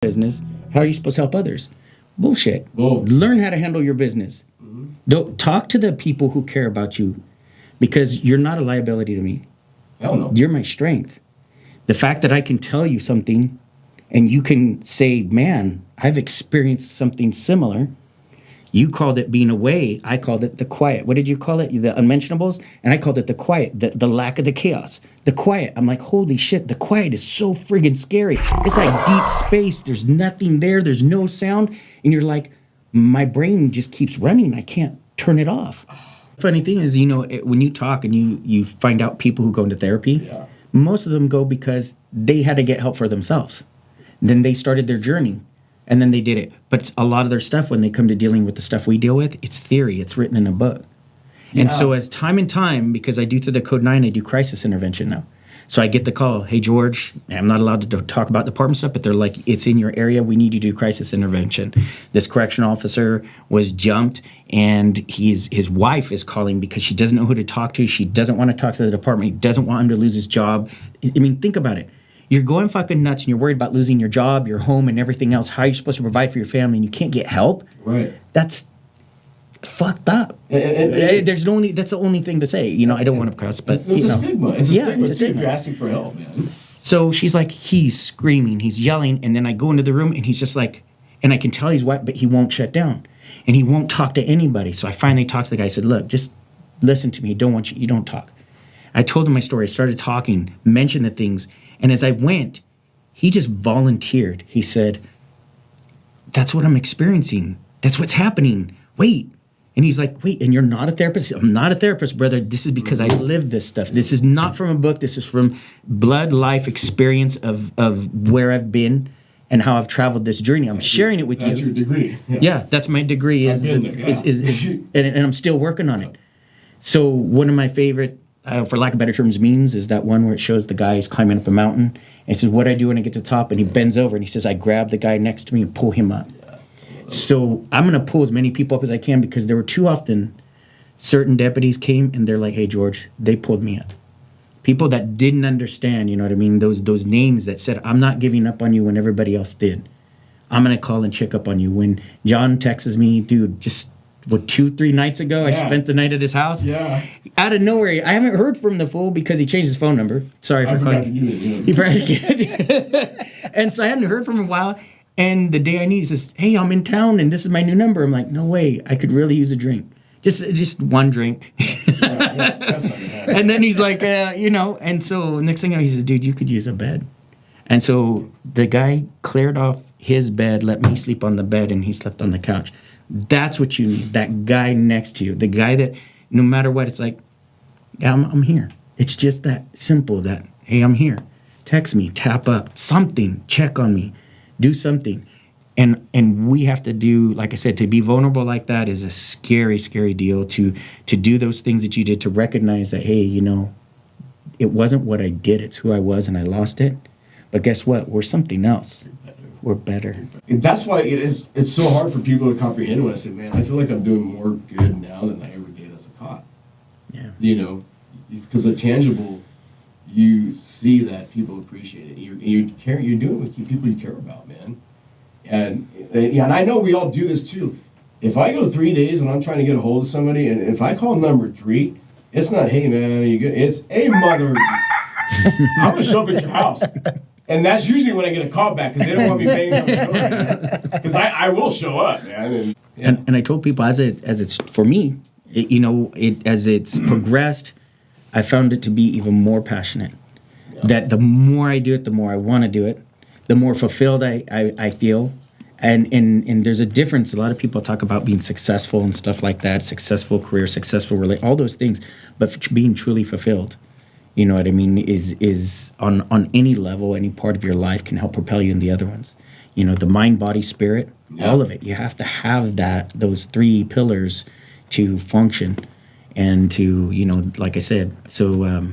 business, how are you supposed to help others? Bullshit. Whoa. Learn how to handle your business. Don't talk to the people who care about you, because you're not a liability to me. Hell no. You're my strength. The fact that I can tell you something and you can say, man, I've experienced something similar. You called it being away. I called it the quiet. What did you call it? The unmentionables? And I called it the quiet, the lack of the chaos. The quiet. I'm like, holy shit, the quiet is so friggin' scary. It's like deep space. There's nothing there. There's no sound. And you're like, my brain just keeps running. I can't turn it off. Funny thing is, when you talk and you find out people who go into therapy, most of them go because they had to get help for themselves. Then they started their journey. And then they did it. But a lot of their stuff, when they come to dealing with the stuff we deal with, it's theory. It's written in a book. And so as time and time, because I do through the Code 9, I do crisis intervention now. So I get the call, hey, George, I'm not allowed to talk about department stuff, but they're like, it's in your area. We need you to do crisis intervention. This correctional officer was jumped, and his wife is calling because she doesn't know who to talk to. She doesn't want to talk to the department. He doesn't want him to lose his job. I mean, think about it. You're going fucking nuts and you're worried about losing your job, your home, and everything else. How are you supposed to provide for your family and you can't get help? Right. That's fucked up. That's the only thing to say. I don't want to cuss, but it's a stigma. It's a stigma it's a stigma. If you're asking for help, man. So she's like, he's screaming, he's yelling, and then I go into the room and he's just like, and I can tell he's wet, but he won't shut down. And he won't talk to anybody. So I finally talked to the guy. I said, look, just listen to me. You don't talk. I told him my story. I started talking, mentioned the things. And as I went, he just volunteered. He said, that's what I'm experiencing. That's what's happening. Wait. And he's like, wait, and you're not a therapist? I'm not a therapist, brother. This is because I live this stuff. This is not from a book. This is from blood life experience of where I've been and how I've traveled this journey. I'm sharing it with you. That's your degree. Yeah, that's my degree. And I'm still working on it. So one of my favorite, for lack of better terms, memes is that one where it shows the guy is climbing up a mountain. And he says, what do I do when I get to the top? And he bends over and he says, I grab the guy next to me and pull him up. So I'm going to pull as many people up as I can, because there were too often certain deputies came and they're like, hey, George, they pulled me up. People that didn't understand, you know what I mean? Those names that said, I'm not giving up on you when everybody else did. I'm going to call and check up on you. When John texts me, dude, just 2-3 nights ago, I spent the night at his house. Yeah. Out of nowhere, I haven't heard from the fool because he changed his phone number. Sorry for calling. He probably did. And so I hadn't heard from him in a while. And the day I need, he says, hey, I'm in town and this is my new number. I'm like, no way. I could really use a drink. Just one drink. That's not gonna happen. And then he's like, and so next thing I know, he says, dude, you could use a bed. And so the guy cleared off his bed, let me sleep on the bed, and he slept on the couch. That's what you need. That guy next to you. The guy that no matter what, it's like, yeah, I'm here. It's just that simple that, hey, I'm here. Text me, tap up, something, check on me, do something. And we have to do, like I said, to be vulnerable like that is a scary, scary deal. To do those things that you did, to recognize that, hey, it wasn't what I did, it's who I was, and I lost it. But guess what? We're something else. We're better. That's why it's so hard for people to comprehend when I say, man, I feel like I'm doing more good now than I ever did as a cop. Yeah. Because the tangible, you see that people appreciate it. You're doing it with people you care about, man. And I know we all do this too. If I go 3 days when I'm trying to get a hold of somebody, and if I call number 3, it's not, hey man, are you good? It's, hey mother, I'm gonna show up at your house. And that's usually when I get a call back, because they don't want me paying on the door. Because I will show up, man. And I told people, as it's for me, as it's progressed, I found it to be even more passionate. Yeah. That the more I do it, the more I want to do it, the more fulfilled I feel. And there's a difference. A lot of people talk about being successful and stuff like that, successful career, successful relationship, all those things. But being truly fulfilled, you know what I mean, is on any level, any part of your life can help propel you in the other ones. The mind, body, spirit, all of it. You have to have those 3 pillars to function and to, like I said. So,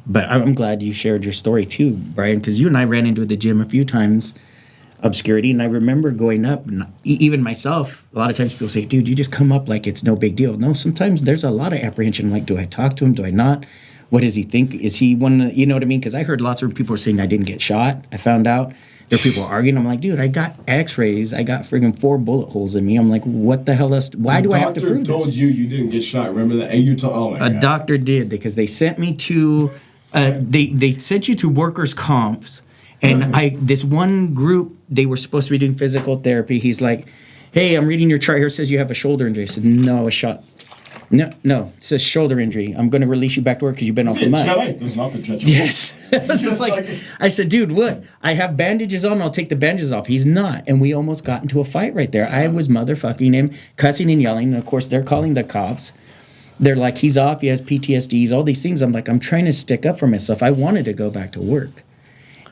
but I'm glad you shared your story too, Brian, because you and I ran into the gym a few times, obscurity. And I remember going up, and even myself, a lot of times people say, dude, you just come up like it's no big deal. No, sometimes there's a lot of apprehension. Like, do I talk to him? Do I not? What does he think? Is he one, you know what I mean? Because I heard lots of people were saying I didn't get shot. I found out There are people arguing. I'm like, dude, I got X-rays. I got friggin' 4 bullet holes in me. I'm like, what the hell else? Why do I have to prove Doctor told this? you didn't get shot. Remember that? And you told, oh my A God. doctor did, because they sent me to, they sent you to workers' comps, and this one group, they were supposed to be doing physical therapy. He's like, hey, I'm reading your chart here. It says you have a shoulder injury. I said, no, a shot. No, it says shoulder injury. I'm going to release you back to work because you've been off the mud. That's not the judgment. Yes. It's just like, I said, dude, what? I have bandages on. I'll take the bandages off. He's not. And we almost got into a fight right there. I was motherfucking him, cussing and yelling. And of course, they're calling the cops. They're like, he's off. He has PTSDs, all these things. I'm like, I'm trying to stick up for myself. I wanted to go back to work.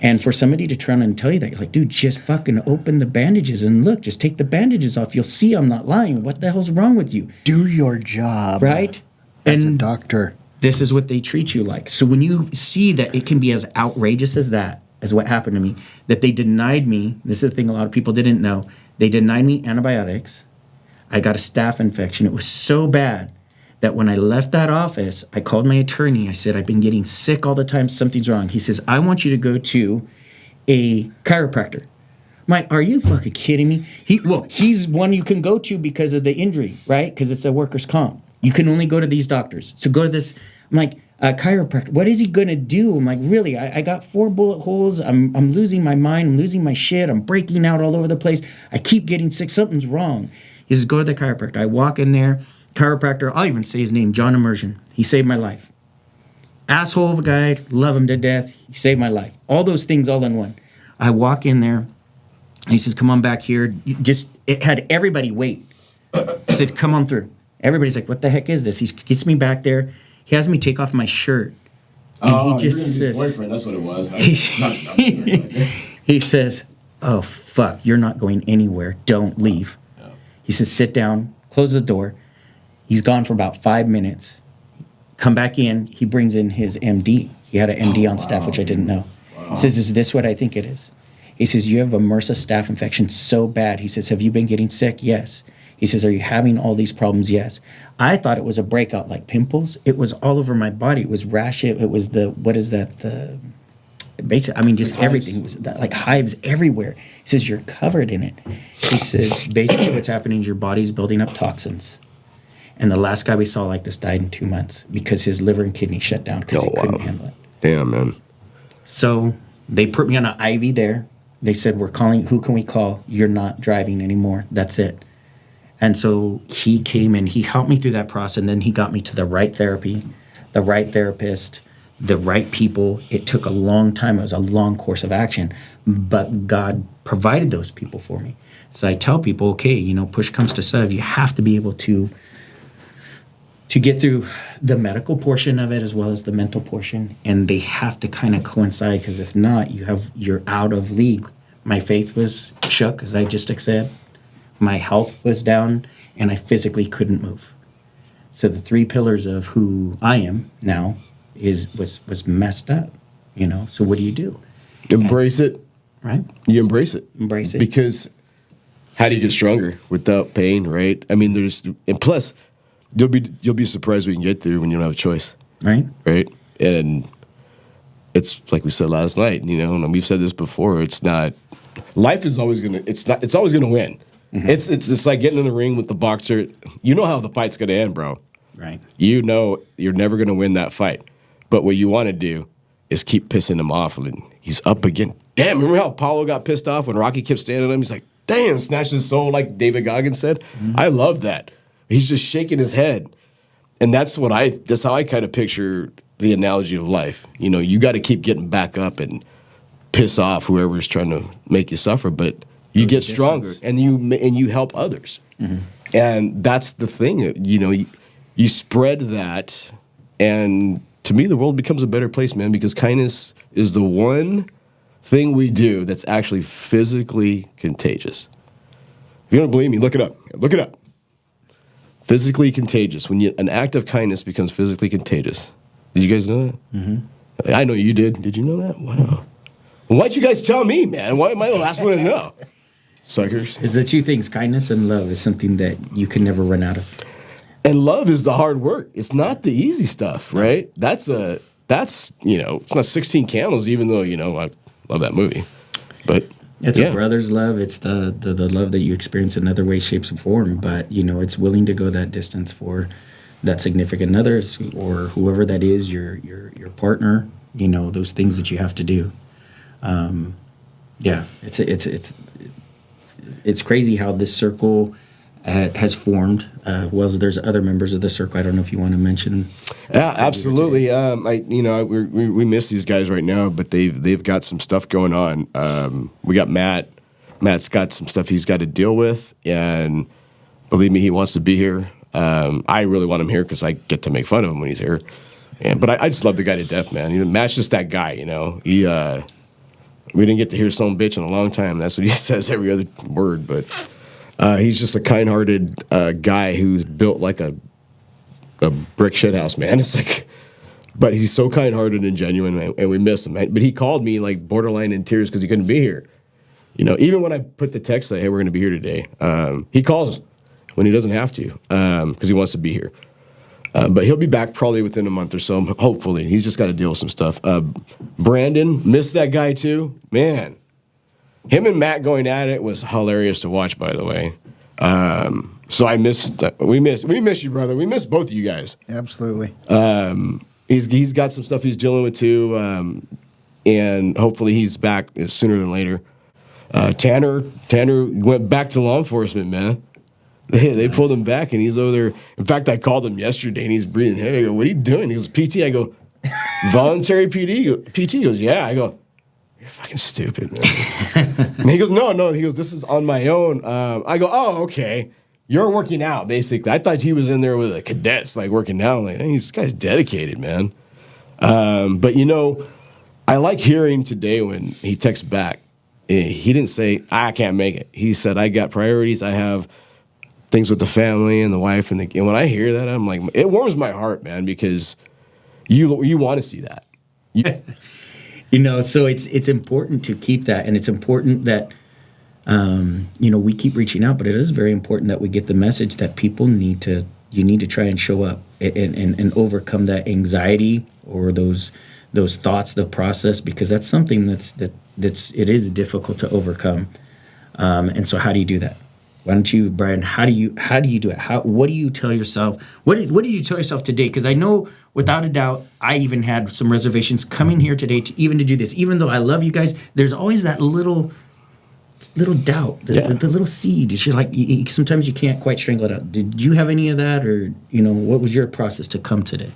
And for somebody to turn and tell you that, you're like, dude, just fucking open the bandages and look, just take the bandages off. You'll see I'm not lying. What the hell's wrong with you? Do your job. Right? As a And doctor. this is what they treat you like. So when you see that it can be as outrageous as that, as what happened to me, that they denied me, this is the thing a lot of people didn't know, they denied me antibiotics. I got a staph infection. It was so bad that when I left that office, I called my attorney. I said, I've been getting sick all the time. Something's wrong. He says, I want you to go to a chiropractor. I'm like, are you fucking kidding me? He's one you can go to because of the injury, right? Because it's a workers' comp. You can only go to these doctors. So go to this. I'm like, a chiropractor. What is he going to do? I'm like, really? I got 4 bullet holes. I'm losing my mind. I'm losing my shit. I'm breaking out all over the place. I keep getting sick. Something's wrong. He says, go to the chiropractor. I walk in there. Chiropractor, I'll even say his name, John Immersion. He saved my life. Asshole of a guy, love him to death. He saved my life. All those things all in one. I walk in there. He says, come on back here. It had everybody wait. He said, come on through. Everybody's like, what the heck is this? He gets me back there. He has me take off my shirt. And he just says, boyfriend, that's what it was. He says, oh, fuck, you're not going anywhere. Don't leave. Yeah. He says, sit down, close the door. He's gone for about 5 minutes. Come back in. He brings in his MD. He had an MD on staff, which I didn't know. Wow. He says, is this what I think it is? He says, you have a MRSA staph infection so bad. He says, have you been getting sick? Yes. He says, are you having all these problems? Yes. I thought it was a breakout like pimples. It was all over my body. It was rash. It was basically, I mean, just everything. It was like hives everywhere. He says, you're covered in it. He says, basically what's happening is your body's building up toxins. And the last guy we saw like this died in 2 months because his liver and kidney shut down because he couldn't handle it. Damn, man. So they put me on an IV there. They said, we're calling, who can we call? You're not driving anymore. That's it. And so he came and he helped me through that process. And then he got me to the right therapy, the right therapist, the right people. It took a long time. It was a long course of action. But God provided those people for me. So I tell people, okay, push comes to shove. You have to be able to get through the medical portion of it as well as the mental portion, and they have to kind of coincide, because if not, you're out of league. My faith was shook, as I just said. My health was down, and I physically couldn't move. So the 3 pillars of who I am now was messed up. So what do? Embrace it. Right? You embrace it. Embrace it. Because how do you get stronger without pain, right? I mean, and plus, you'll be surprised we can get through when you don't have a choice. Right. And it's like we said last night, and we've said this before, it's not, life is always it's always gonna win. Mm-hmm. It's like getting in the ring with the boxer. You know how the fight's gonna end, bro. Right. You know you're never gonna win that fight. But what you want to do is keep pissing him off. And he's up again. Damn, remember how Apollo got pissed off when Rocky kept standing on him? He's like, damn, snatched his soul, like David Goggins said. Mm-hmm. I love that. He's just shaking his head. And that's how I kind of picture the analogy of life. You got to keep getting back up and piss off whoever's trying to make you suffer, but you get stronger and you help others. Mm-hmm. And that's the thing, you spread that, and to me the world becomes a better place, man, because kindness is the one thing we do that's actually physically contagious. If you don't believe me, look it up. Physically contagious. When an act of kindness becomes physically contagious. Did you guys know that? Mm-hmm. I know you did. Did you know that? Wow. Well, why'd you guys tell me, man? Why am I the last one to know? Suckers. It's the 2 things. Kindness and love is something that you can never run out of. And love is the hard work. It's not the easy stuff, right? That's it's not 16 Candles, even though, I love that movie. But It's Yeah. a brother's love. It's the love that you experience in other ways, shapes, and form. But it's willing to go that distance for that significant others or whoever that is, your partner. Those things that you have to do. Yeah, it's crazy how this circle has formed. Well, there's other members of the circle. I don't know if you want to mention. Yeah, absolutely. We miss these guys right now, but they've got some stuff going on. We got Matt. Matt's got some stuff he's got to deal with, and believe me, he wants to be here. I really want him here because I get to make fun of him when he's here. But I just love the guy to death, man. Matt's just that guy. He we didn't get to hear some bitch in a long time. That's what he says every other word, but he's just a kind-hearted guy who's built like a brick shit house, man. It's like, but he's so kind-hearted and genuine, man, and we miss him. Man. But he called me like borderline in tears because he couldn't be here. Even when I put the text that, hey, we're going to be here today, he calls when he doesn't have to because he wants to be here. But he'll be back probably within a month or so, hopefully. He's just got to deal with some stuff. Brandon, missed that guy too. Man, him and Matt going at it was hilarious to watch, by the way. So we miss you, brother. We miss both of you guys. Absolutely. He's got some stuff he's dealing with too, and hopefully he's back sooner than later. Tanner went back to law enforcement, man. They pulled him back, and he's over there. In fact, I called him yesterday, and he's breathing heavy. I go, what are you doing? He goes, PT. I go, voluntary PT. He goes, yeah. I go, you're fucking stupid, man. And he goes, no. He goes, this is on my own. I go, oh, okay. You're working out, basically. I thought he was in there with the cadets, like working out. Like, hey, this guy's dedicated, man. But I like hearing today when he texts back. He didn't say, I can't make it. He said, I got priorities. I have things with the family and the wife. And when I hear that, I'm like, it warms my heart, man, because you want to see that. So it's important to keep that. And it's important that, we keep reaching out, but it is very important that we get the message that people need to try and show up and overcome that anxiety or those thoughts, the process, because that's something it is difficult to overcome. And so how do you do that? Why don't you, Brian, how do you do it? What do you tell yourself? What did you tell yourself today? Because I know without a doubt, I even had some reservations coming here today to do this. Even though I love you guys, there's always that little doubt, the little seed. It's just like sometimes you can't quite strangle it out. Did you have any of that, or what was your process to come today?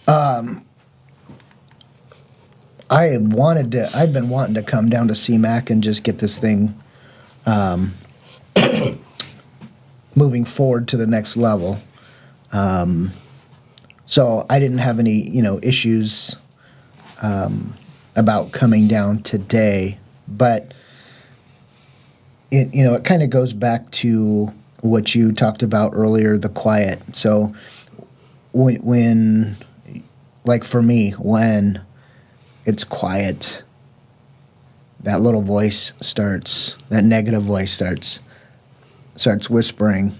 I've been wanting to come down to CMAC and just get this thing moving forward to the next level. So I didn't have any, issues about coming down today, but it kind of goes back to what you talked about earlier, the quiet. So when like for me, when it's quiet, that little voice that negative voice starts whispering,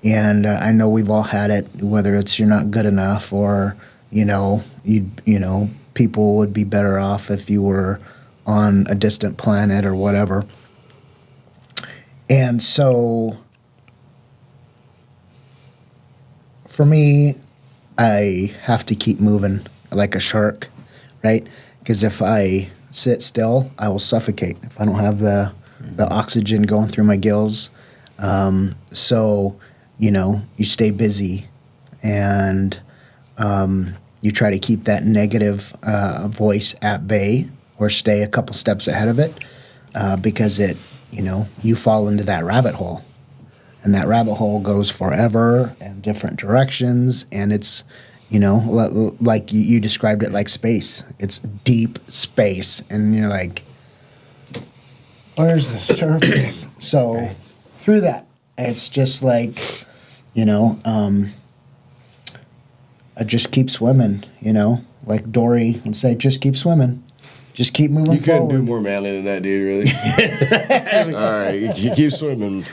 and I know we've all had it, whether it's you're not good enough or, people would be better off if you were on a distant planet or whatever. And so for me, I have to keep moving like a shark, right? Because if I sit still, I will suffocate if I don't have the oxygen going through my gills. So, you stay busy and you try to keep that negative voice at bay or stay a couple steps ahead of it because you fall into that rabbit hole. And that rabbit hole goes forever and different directions, and it's like you described it like space. It's deep space, and you're like, where's the surface? So through that, it's just like, I just keep swimming, like Dory would say, just keep swimming. Just keep moving forward. You couldn't do more manly than that, dude, really. All right, you keep swimming.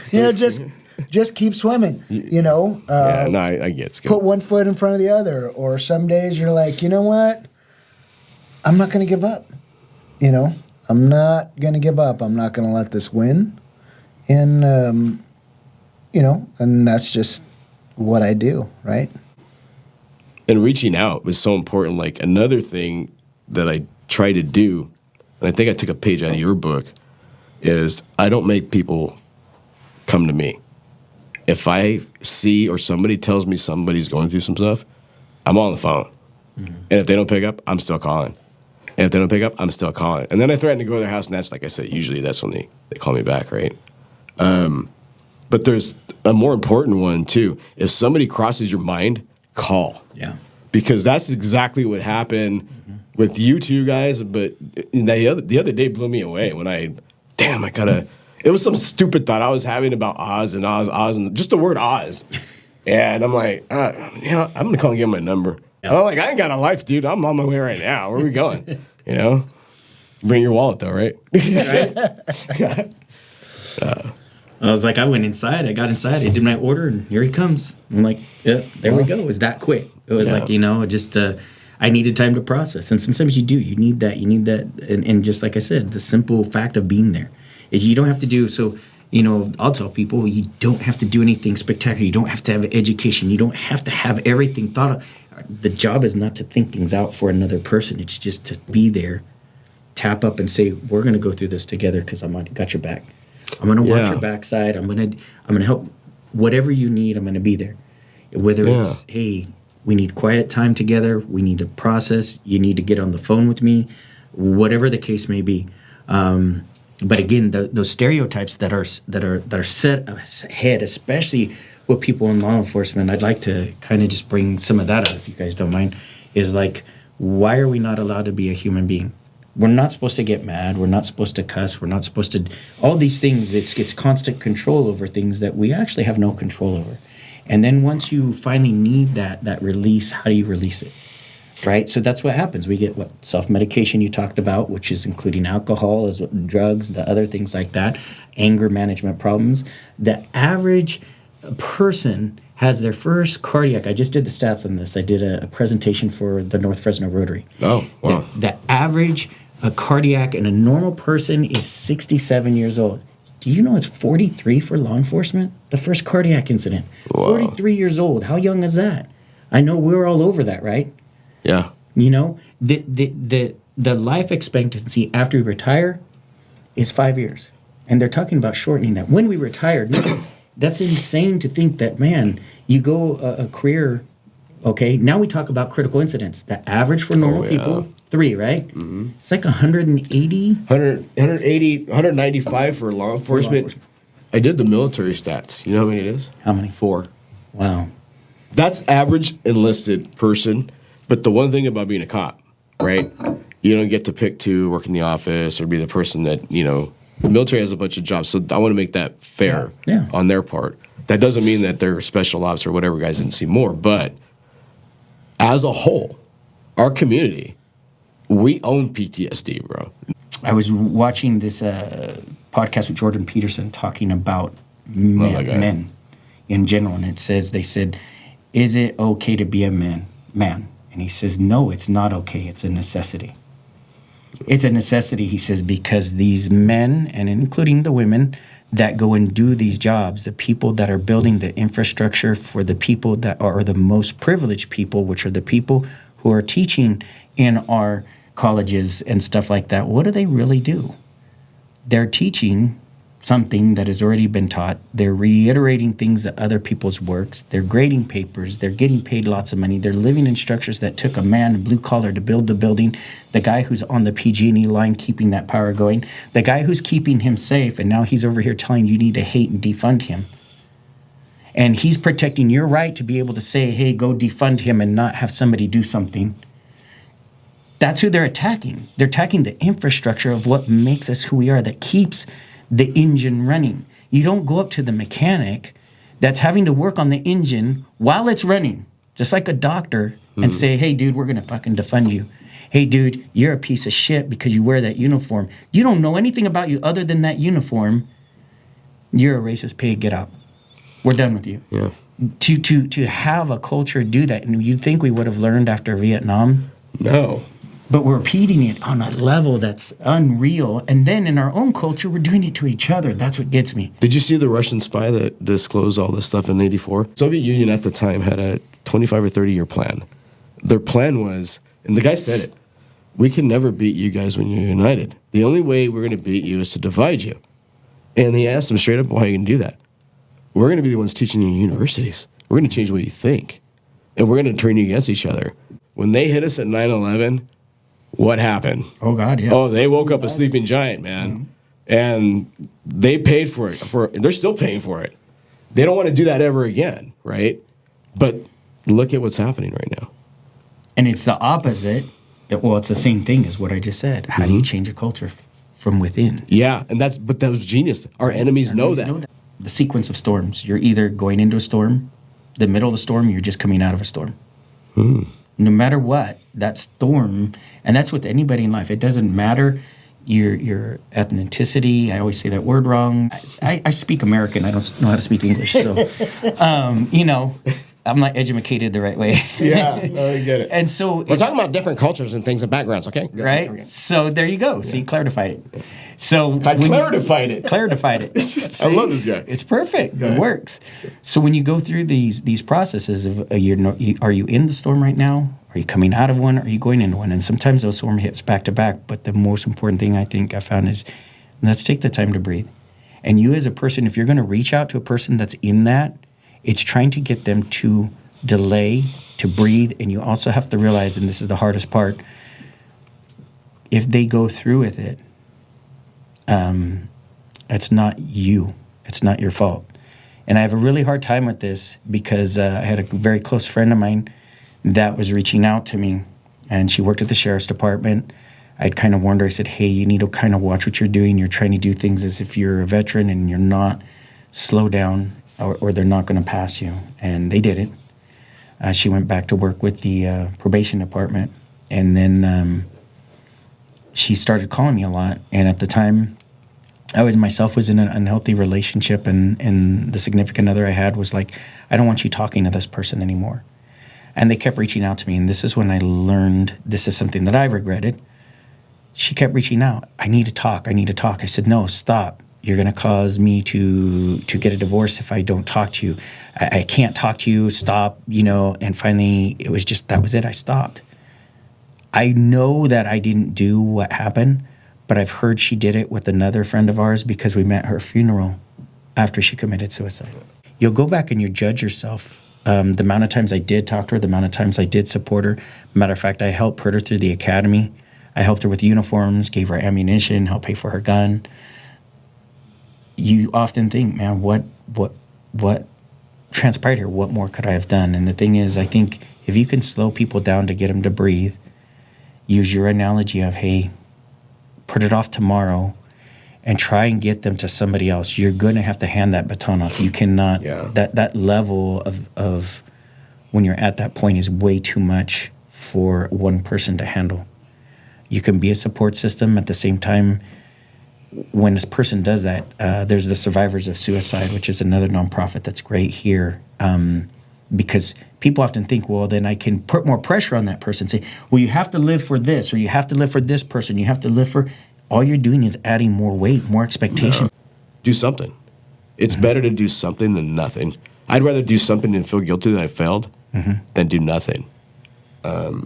Just keep swimming, I get it. Put one foot in front of the other. Or some days you're like, you know what? I'm not going to give up. I'm not going to give up. I'm not going to let this win. And, and that's just what I do, right? And reaching out was so important. Like another thing that I try to do, and I think I took a page out of your book, is I don't make people come to me. If I see or somebody tells me somebody's going through some stuff, I'm on the phone. Mm-hmm. And if they don't pick up, I'm still calling. And if they don't pick up, I'm still calling. And then I threaten to go to their house, and that's, like I said, usually that's when they call me back, right? But there's a more important one, too. If somebody crosses your mind, call. Yeah. Because that's exactly what happened with you two guys. But the other day blew me away when it was some stupid thought I was having about Oz, and just the word Oz. And I'm like, I'm going to call and give him my number. Yeah. I'm like, I ain't got a life, dude. I'm on my way right now. Where are we going? Bring your wallet, though, right? Right. I was like, I went inside. I got inside. I did my order, and here he comes. I'm like, yeah, there we go. It was that quick. It was like, just I needed time to process. And sometimes you do. You need that. And just like I said, the simple fact of being there is you don't have to do. So, I'll tell people you don't have to do anything spectacular. You don't have to have an education. You don't have to have everything thought of. The job is not to think things out for another person. It's just to be there, tap up and say, we're going to go through this together because got your back. I'm going to watch your backside. I'm going to help. Whatever you need, I'm going to be there. Whether it's, hey, we need quiet time together. We need to process. You need to get on the phone with me. Whatever the case may be. But again, those stereotypes that are set ahead, especially with people in law enforcement, I'd like to kind of just bring some of that up, if you guys don't mind, is like, why are we not allowed to be a human being? We're not supposed to get mad. We're not supposed to cuss. We're not supposed to... All these things, it's constant control over things that we actually have no control over. And then once you finally need that release, how do you release it? Right? So that's what happens. We get self-medication you talked about, which is including alcohol, drugs, the other things like that, anger management problems. The average person has their first cardiac. I just did the stats on this. I did a presentation for the North Fresno Rotary. Oh, wow. The average cardiac in a normal person is 67 years old. Do you know it's 43 for law enforcement? The first cardiac incident. Wow. 43 years old. How young is that? I know we're all over that, right? Yeah. The life expectancy after we retire is 5 years. And they're talking about shortening that. When we retire, that's insane to think that, man, you go a career, okay, now we talk about critical incidents. The average for normal people, 3, right? Mm-hmm. It's like 180? 195 for law enforcement. I did the military stats. You know how many it is? How many? 4. Wow. That's average enlisted person. But the one thing about being a cop, right? You don't get to pick to work in the office or be the person that, the military has a bunch of jobs, so I want to make that fair on their part. That doesn't mean that they're special ops or whatever guys didn't see more, but as a whole, our community, we own PTSD, bro. I was watching this podcast with Jordan Peterson talking about men in general, and they said, is it okay to be a man? And he says, no, it's not okay. It's a necessity. It's a necessity, he says, because these men, and including the women, that go and do these jobs, the people that are building the infrastructure for the people that are the most privileged people, which are the people who are teaching in our colleges and stuff like that, what do they really do? They're teaching something that has already been taught. They're reiterating things that other people's works. They're grading papers. They're getting paid lots of money. They're living in structures that took a man in blue collar to build the building. The guy who's on the PG&E line keeping that power going. The guy who's keeping him safe, and now he's over here telling you need to hate and defund him. And he's protecting your right to be able to say, hey, go defund him and not have somebody do something. That's who they're attacking. They're attacking the infrastructure of what makes us who we are, that keeps the engine running. You don't go up to the mechanic that's having to work on the engine while it's running, just like a doctor, and say, hey, dude, we're going to fucking defund you. Hey, dude, you're a piece of shit because you wear that uniform. You don't know anything about you other than that uniform. You're a racist pig. Get out. We're done with you. Yeah. To have a culture do that, and you'd think we would have learned after Vietnam. No. but we're repeating it on a level that's unreal. And then in our own culture, we're doing it to each other. That's what gets me. Did you see the Russian spy that disclosed all this stuff in '84? Soviet Union at the time had a 25 or 30 year plan. Their plan was, and the guy said it, we can never beat you guys when you're united. The only way we're going to beat you is to divide you. And he asked them straight up, why are you going to do that? We're going to be the ones teaching you in universities. We're going to change the way you think. And we're going to turn you against each other. When they hit us at 9/11, what happened? Oh, God, yeah. Oh, they woke up a sleeping giant, man. And they paid for it. They're still paying for it. They don't want to do that ever again, right? But look at what's happening right now. And it's the opposite. Well, it's the same thing as what I just said. How do you change a culture from within? Yeah, but that was genius. Our enemies know that. The sequence of storms. You're either going into a storm, the middle of the storm, you're just coming out of a storm. No matter what, that storm, and that's with anybody in life. It doesn't matter your ethnicity. I always say that word wrong. I speak American. I don't know how to speak English. So, I'm not educated the right way. Yeah, no, I get it. And so We're talking about different cultures and things and backgrounds, okay? right? Okay. So there you go. See, clarified it. So I clarified it. Clarified it. I love this guy. It's perfect. It works. So when you go through these processes of are you in the storm right now? Are you coming out of one? Or are you going into one? And sometimes those storm hits back to back. But the most important thing I think I found is let's take the time to breathe. And you as a person, if you're going to reach out to a person that's in that, it's trying to get them to delay, to breathe. And you also have to realize, and this is the hardest part, if they go through with it, it's not you. It's not your fault. And I have a really hard time with this because I had a very close friend of mine that was reaching out to me, and she worked at the sheriff's department. I'd kind of warned her. I said, hey, you need to kind of watch what you're doing. You're trying to do things as if you're a veteran and you're not. Slow down or they're not going to pass you. And they didn't. She went back to work with the probation department. And then she started calling me a lot. And at the time, I was in an unhealthy relationship, and the significant other I had was like, I don't want you talking to this person anymore. And they kept reaching out to me, and this is when I learned this is something that I regretted. She kept reaching out. I need to talk. I said, no, stop. You're going to cause me to get a divorce if I don't talk to you. I can't talk to you. Stop, And finally, it was just, that was it. I stopped. I know that I didn't do what happened, but I've heard she did it with another friend of ours because we met her funeral after she committed suicide. You'll go back and you judge yourself. The amount of times I did talk to her, the amount of times I did support her. Matter of fact, I helped put her through the academy. I helped her with uniforms, gave her ammunition, helped pay for her gun. You often think, man, what transpired here? What more could I have done? And the thing is, I think if you can slow people down to get them to breathe, use your analogy of, hey, put it off tomorrow and try and get them to somebody else. You're going to have to hand that baton off. You cannot, that level of when you're at that point is way too much for one person to handle. You can be a support system at the same time. When this person does that, there's the Survivors of Suicide, which is another nonprofit that's great here. Because people often think, well, then I can put more pressure on that person. Say, well, you have to live for this, or you have to live for this person. You have to live for... All you're doing is adding more weight, more expectation. No. Do something. It's better to do something than nothing. I'd rather do something and feel guilty that I failed than do nothing. So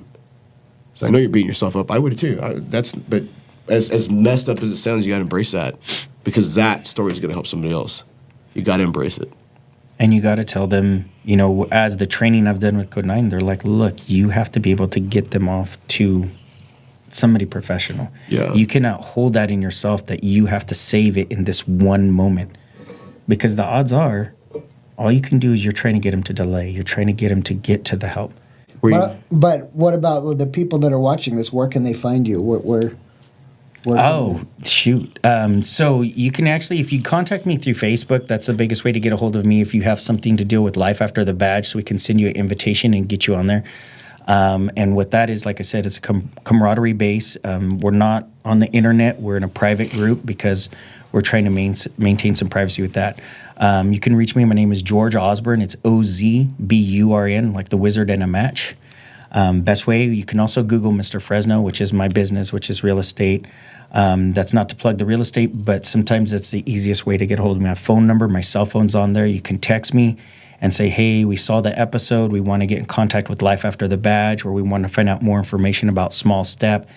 I know you're beating yourself up. I would too. But as messed up as it sounds, you got to embrace that, because that story is going to help somebody else. You got to embrace it. And you got to tell them, as the training I've done with Code 9, they're like, look, you have to be able to get them off to somebody professional. Yeah. You cannot hold that in yourself that you have to save it in this one moment. Because the odds are, all you can do is you're trying to get them to delay. You're trying to get them to get to the help. But what about the people that are watching this? Where can they find you? Where shoot. So you can actually, if you contact me through Facebook, that's the biggest way to get a hold of me. If you have something to deal with life after the badge, so we can send you an invitation and get you on there. And what that is, like I said, it's a camaraderie base. We're not on the internet. We're in a private group because we're trying to maintain some privacy with that. You can reach me. My name is George Osborne. It's Ozburn, like the wizard and a match. Best way, you can also Google Mr. Fresno, which is my business, which is real estate. That's not to plug the real estate, but sometimes that's the easiest way to get a hold of me. My phone number, my cell phone's on there. You can text me and say, hey, we saw the episode. We want to get in contact with Life After the Badge, or we want to find out more information about Small Step.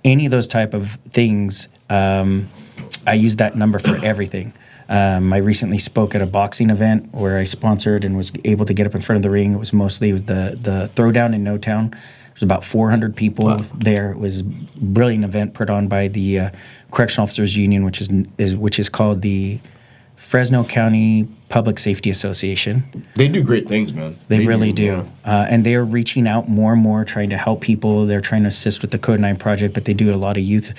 Any of those type of things, I use that number for everything. I recently spoke at a boxing event where I sponsored and was able to get up in front of the ring. It was the throwdown in No Town. There's about 400 people there. It was a brilliant event put on by the Correctional Officers Union, which is called the Fresno County Public Safety Association. They do great things, man. They really do. Yeah. And they are reaching out more and more, trying to help people. They're trying to assist with the Code 9 project, but they do a lot of youth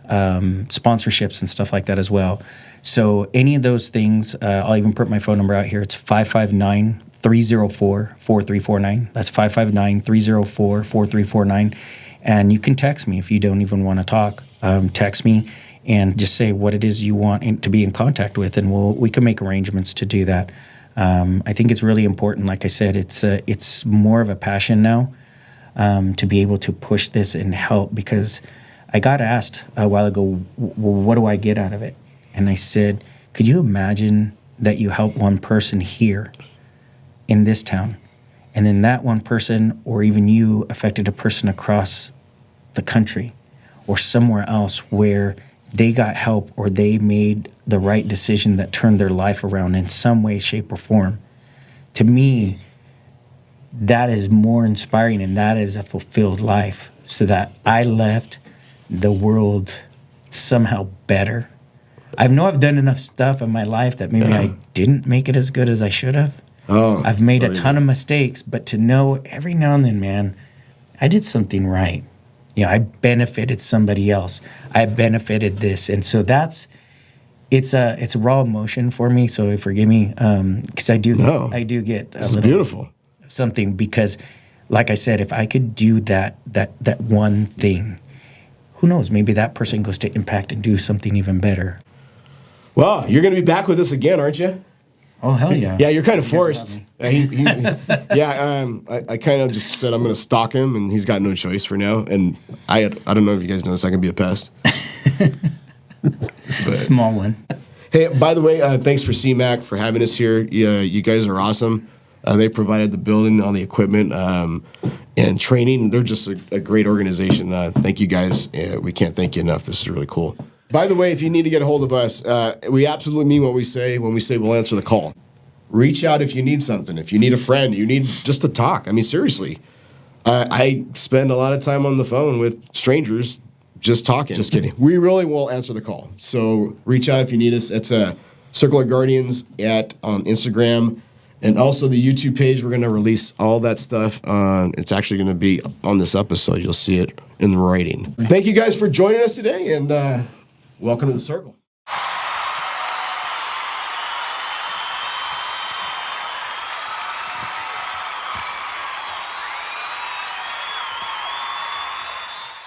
sponsorships and stuff like that as well. So any of those things, I'll even put my phone number out here. It's 559-304-4349. That's 559-304-4349. And you can text me if you don't even want to talk. Text me and just say what it is you want to be in contact with, and we can make arrangements to do that. I think it's really important. Like I said, it's more of a passion now to be able to push this and help, because I got asked a while ago, well, what do I get out of it? And I said, could you imagine that you help one person here in this town, and then that one person, or even you, affected a person across the country or somewhere else where they got help or they made the right decision that turned their life around in some way, shape, or form? To me, that is more inspiring, and that is a fulfilled life, so that I left the world somehow better. I know I've done enough stuff in my life that maybe I didn't make it as good as I should have. I've made a ton of mistakes, but to know every now and then, man, I did something right. I benefited somebody else. I benefited this. And so it's a raw emotion for me. So forgive me, because I do get a little beautiful something, because like I said, if I could do that one thing, who knows, maybe that person goes to impact and do something even better. Well, you're going to be back with us again, aren't you? Oh, hell yeah. Yeah, you're kind of forced. I kind of just said I'm going to stalk him, and he's got no choice for now. And I don't know if you guys know this, I can be a pest. Small one. Hey, by the way, thanks for CMAC for having us here. You guys are awesome. They provided the building, all the equipment, and training. They're just a great organization. Thank you guys. We can't thank you enough. This is really cool. By the way, if you need to get a hold of us, we absolutely mean what we say when we say we'll answer the call. Reach out if you need something. If you need a friend, you need just to talk. I mean, seriously. I spend a lot of time on the phone with strangers just talking. Just kidding. We really will answer the call. So reach out if you need us. It's Circle of Guardians on Instagram. And also the YouTube page, we're going to release all that stuff. It's actually going to be on this episode. You'll see it in the writing. Thank you guys for joining us today, and welcome to the Circle.